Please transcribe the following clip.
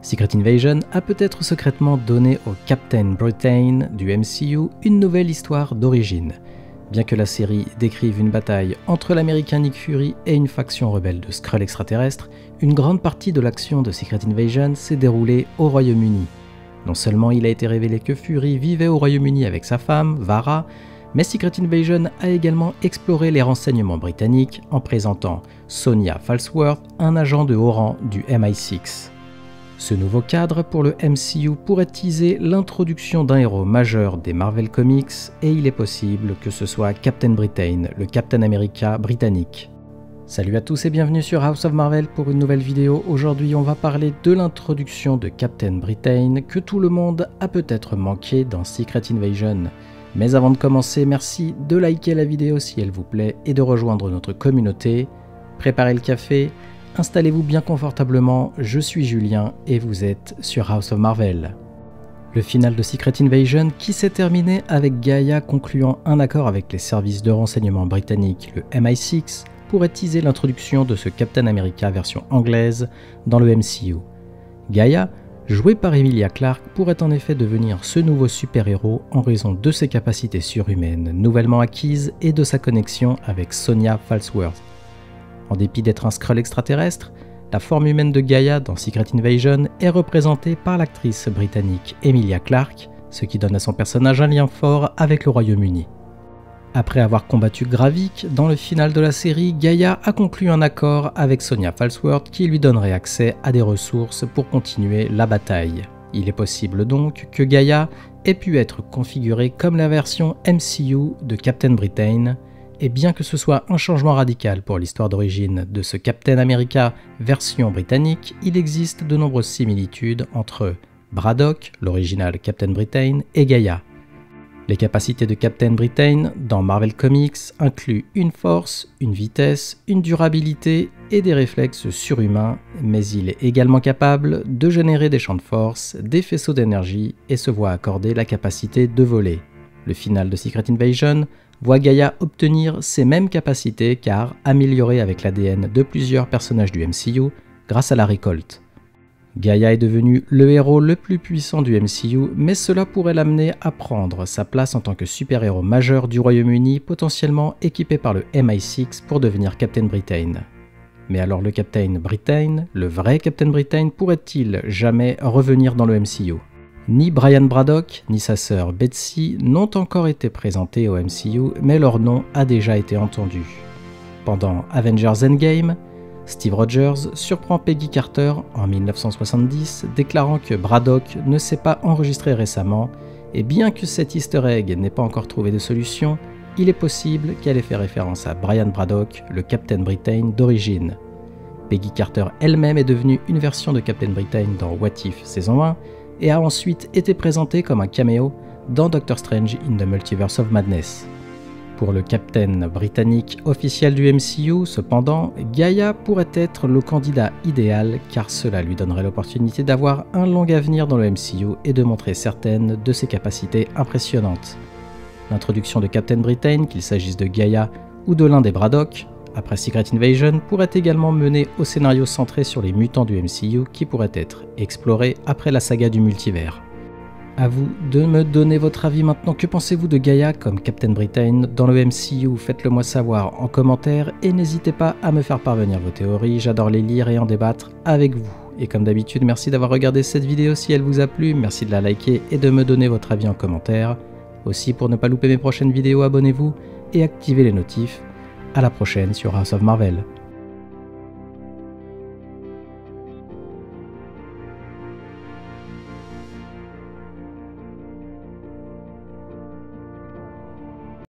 Secret Invasion a peut-être secrètement donné au Captain Britain du MCU une nouvelle histoire d'origine. Bien que la série décrive une bataille entre l'américain Nick Fury et une faction rebelle de Skrull extraterrestres, une grande partie de l'action de Secret Invasion s'est déroulée au Royaume-Uni. Non seulement il a été révélé que Fury vivait au Royaume-Uni avec sa femme, Vara, mais Secret Invasion a également exploré les renseignements britanniques en présentant Sonya Falsworth, un agent de haut rang du MI6. Ce nouveau cadre pour le MCU pourrait teaser l'introduction d'un héros majeur des Marvel Comics et il est possible que ce soit Captain Britain, le Captain America britannique. Salut à tous et bienvenue sur House of Marvel pour une nouvelle vidéo. Aujourd'hui on va parler de l'introduction de Captain Britain que tout le monde a peut-être manqué dans Secret Invasion. Mais avant de commencer, merci de liker la vidéo si elle vous plaît et de rejoindre notre communauté. Préparez le café. Installez-vous bien confortablement, je suis Julien et vous êtes sur House of Marvel. Le final de Secret Invasion qui s'est terminé avec Gaïa concluant un accord avec les services de renseignement britanniques, le MI6, pourrait teaser l'introduction de ce Captain America version anglaise dans le MCU. Gaïa, jouée par Emilia Clarke, pourrait en effet devenir ce nouveau super-héros en raison de ses capacités surhumaines nouvellement acquises et de sa connexion avec Sonya Falsworth. En dépit d'être un Skrull extraterrestre, la forme humaine de Gaïa dans Secret Invasion est représentée par l'actrice britannique Emilia Clarke, ce qui donne à son personnage un lien fort avec le Royaume-Uni. Après avoir combattu Gravik, dans le final de la série, Gaïa a conclu un accord avec Sonya Falsworth qui lui donnerait accès à des ressources pour continuer la bataille. Il est possible donc que Gaïa ait pu être configurée comme la version MCU de Captain Britain. Et bien que ce soit un changement radical pour l'histoire d'origine de ce Captain America version britannique, il existe de nombreuses similitudes entre Braddock, l'original Captain Britain, et Gaïa. Les capacités de Captain Britain dans Marvel Comics incluent une force, une vitesse, une durabilité et des réflexes surhumains, mais il est également capable de générer des champs de force, des faisceaux d'énergie et se voit accorder la capacité de voler. Le final de Secret Invasion voit Gaïa obtenir ces mêmes capacités car améliorées avec l'ADN de plusieurs personnages du MCU grâce à la récolte. Gaïa est devenu le héros le plus puissant du MCU, mais cela pourrait l'amener à prendre sa place en tant que super-héros majeur du Royaume-Uni, potentiellement équipé par le MI6 pour devenir Captain Britain. Mais alors le Captain Britain, le vrai Captain Britain, pourrait-il jamais revenir dans le MCU ? Ni Brian Braddock, ni sa sœur Betsy n'ont encore été présentés au MCU, mais leur nom a déjà été entendu. Pendant Avengers Endgame, Steve Rogers surprend Peggy Carter en 1970, déclarant que Braddock ne s'est pas enregistré récemment, et bien que cet easter egg n'ait pas encore trouvé de solution, il est possible qu'elle ait fait référence à Brian Braddock, le Captain Britain d'origine. Peggy Carter elle-même est devenue une version de Captain Britain dans What If saison 1, et a ensuite été présenté comme un caméo dans Doctor Strange in the Multiverse of Madness. Pour le Captain britannique officiel du MCU, cependant, Gaïa pourrait être le candidat idéal car cela lui donnerait l'opportunité d'avoir un long avenir dans le MCU et de montrer certaines de ses capacités impressionnantes. L'introduction de Captain Britain, qu'il s'agisse de Gaïa ou de l'un des Braddock, après Secret Invasion, pourrait également mener au scénario centré sur les mutants du MCU qui pourraient être explorés après la saga du multivers. A vous de me donner votre avis maintenant. Que pensez-vous de Gaïa comme Captain Britain dans le MCU? Faites-le moi savoir en commentaire et n'hésitez pas à me faire parvenir vos théories, j'adore les lire et en débattre avec vous. Et comme d'habitude, merci d'avoir regardé cette vidéo si elle vous a plu, merci de la liker et de me donner votre avis en commentaire. Aussi, pour ne pas louper mes prochaines vidéos, abonnez-vous et activez les notifs. À la prochaine sur House of Marvel.